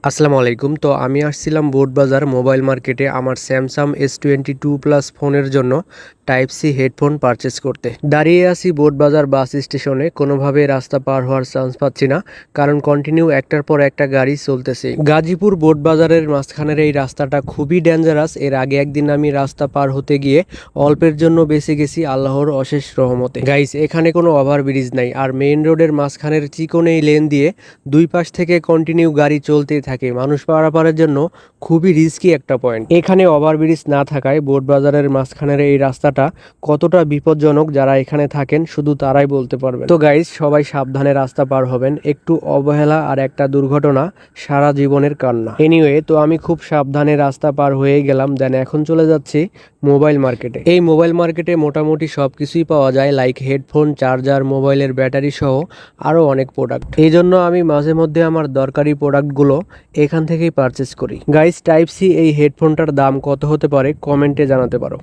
আসসালামু আলাইকুম। তো আমি আসছিলাম বোটবাজার মোবাইল মার্কেটে আমার স্যামসাং S22 প্লাস ফোনের জন্য টাইপ সি হেডফোন পারচেস করতে। দাঁড়িয়ে আছি বোটবাজার বাস স্টেশনে, কোনোভাবে রাস্তা পার হওয়ার চান্স পাচ্ছি না, কারণ কন্টিনিউ একটার পর একটা গাড়ি চলতেছে। গাজীপুর বোটবাজারের মাঝখানের এই রাস্তাটা খুবই ডেঞ্জারাস। এর আগে একদিন আমি রাস্তা পার হতে গিয়ে অল্পের জন্য বেঁচে গেছি আল্লাহর অশেষ রহমতে। গাইস, এখানে কোনো ওভারব্রিজ নাই, আর মেইন রোডের মাঝখানের চিকন এই লেন দিয়ে দুই পাশ থেকে কন্টিনিউ গাড়ি চলতেই থাকে। মানুষ পারাপারের জন্য খুবই রিস্কি একটা পয়েন্ট। এখানে ওভারব্রিজ না থাকায় বোটবাজারের মাঝখানের এই রাস্তাটা কতটা বিপজ্জনক যারা এখানে থাকেন শুধু তারাই বলতে পারবেন। তো গাইস, সবাই সাবধানে রাস্তা পার হবেন। একটু অবহেলা আর একটা দুর্ঘটনা সারা জীবনের কান্না। এনিওয়ে, তো আমি খুব সাবধানে রাস্তা পার হয়ে গেলাম। দেন এখন চলে যাচ্ছি মোবাইল মার্কেটে। এই মোবাইল মার্কেটে মোটামুটি সবকিছুই পাওয়া যায়, লাইক হেডফোন, চার্জার, মোবাইলের ব্যাটারি সহ আরও অনেক প্রোডাক্ট। এই জন্য আমি মাঝে মধ্যে আমার দরকারি প্রোডাক্টগুলো এখান থেকেই পারচেস করি। গাইস, টাইপ সি এই হেডফোনটার দাম কত হতে পারে কমেন্টে জানাতে পারো।